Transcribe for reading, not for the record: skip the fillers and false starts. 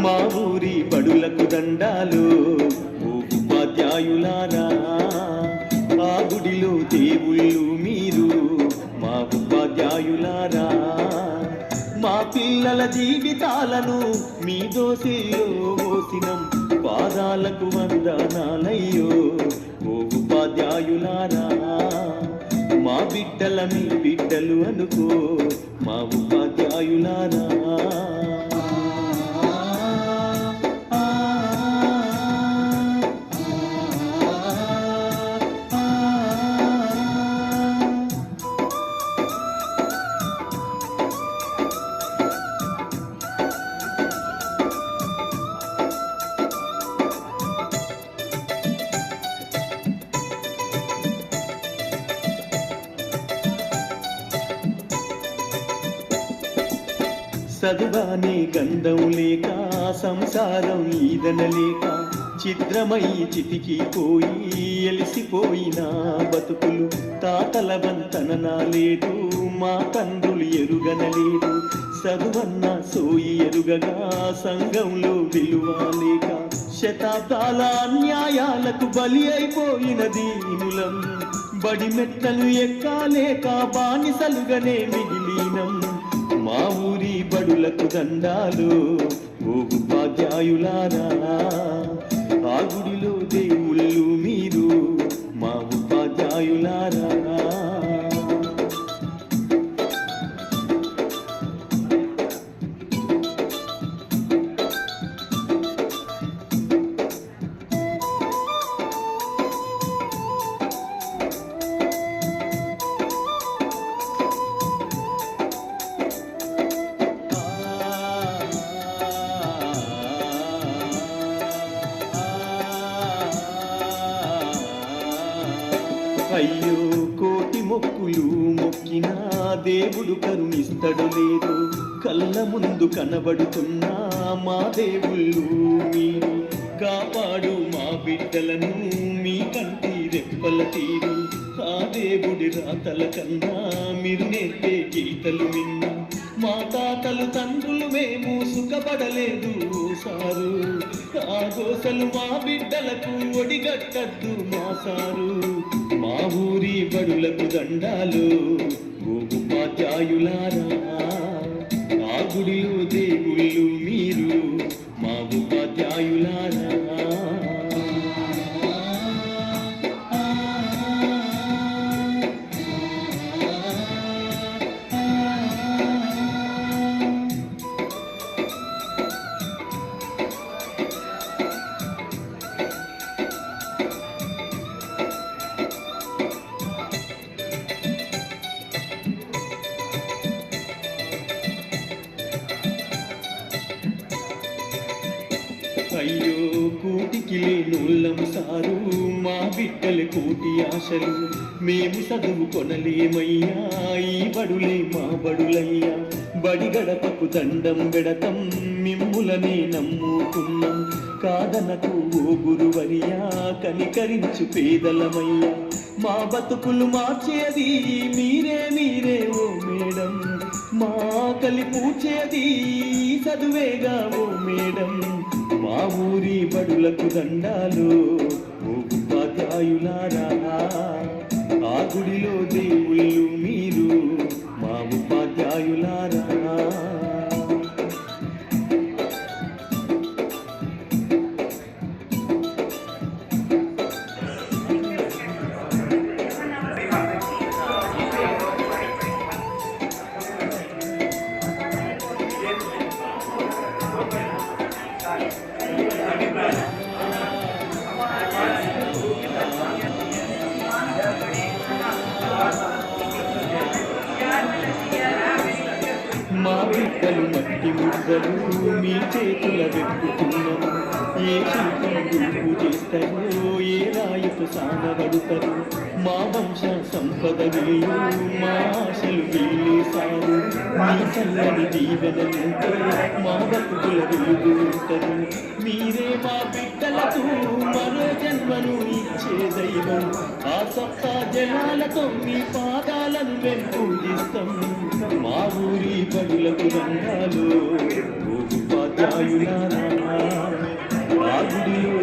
మా ఊరి బడులకు దండాలు ఓ ఉపాధ్యాయులారా, ఆ గుడిలో దేవుళ్ళు మీరు మా ఉపాధ్యాయులారా. మా పిల్లల జీవితాలను మీ దోసిలో పోసినం, పాదాలకు వందనాలయ్యో ఓ ఉపాధ్యాయులారా. మా బిడ్డల మీ బిడ్డలు అనుకో మా ఉపాధ్యాయులారా. చదువానే గంధం లేక సంసారం ఈదనలేక చిత్రమై చితికిపోయి ఎలిసిపోయిన బతుకులు. తాతల వంతన లేదు, మా తండ్రులు ఎరుగనలేదు. చదువన్న సోయి ఎరుగగా సంఘంలో విలువ లేక శతాబ్దాల అన్యాయాలకు బలి అయిపోయిన దీనులం. బడి మెట్టలు ఎక్కాలేక బానిసలుగానే మిగిలినం. మా ఊరి బడులకు దండాలు ఓ ఉపాధ్యాయులారా, ఆ గుడిలో దేవుళ్ళు మీరు మా ఉపాధ్యాయులారా. అయ్యో కోటి మొక్కులు మొక్కినా దేవుడు కరుణిస్తడు లేదు. కళ్ళ ముందు కనబడుతున్నా మా దేవుళ్ళు మీరు కాపాడు మా బిడ్డలను మీ కంటి రెప్పల తీరు. ఆ దేవుడి రాతల కన్నా మీరు నేర్పే గీతలు విన్నా మా తాతలు తండ్రులు మేము సుఖపడలేదు సారు. ఆ గోసలు మా బిడ్డలకు ఒడిగట్టద్దు మా సారు. మా ఊరి బడులకు దండాలు ఓ ఉపాధ్యాయులారా, ఆ గుడిలో దేవుళ్ళు మీరు మా ఉపాధ్యాయులారా. అయ్యో కూటికి లేనోళ్ళం సారు, మా బిడ్డలు కోటి ఆశలు. మేము చదువు కొనలేమయ్యా, ఈ బడులే మా బడులయ్యా. బడి గడపకు దండం పెడతం, మిమ్ములనే నమ్ముకున్నాం. కాదనకు ఓ గురువరియా, కనికరించు పేదలమయ్యా. మా బతుకులు మార్చేది మీరే మీరే ఓ మేడం, మా కలి పూచేది చదువేగా ఓ మేడం. మా ఊరి బడులకు దండాలు ఓ ఉపాధ్యాయులారా, ఆ గుడిలో దేవుళ్ళు మీరు మా ఉపాధ్యాయులారా. మా బిడ్డలు మట్టి ముద్దలు మీ చేతుల వెతుకుతున్నాము. ఏ శిల్పం గుర్తు చేస్తారో, ఏ రాయి మాతో సానబడుతారు మా వంశ సంపద వీళ్ళు మా ఆశలు వీళ్ళే సారు మీ చల్లని దీవెనలుంటే మా బతుకుల వెలుగు ఉంటారు మీరే మా బిడ్డలకు మరో జన్మను ఇచ్చే దైవం ఆ సప్తా జనాలతో మీ పాదాలను మేము పూజిస్తాం మా ఊరి బడులకు రంగాలు ఉపాధ్యాయులారా ఆ గుడిలో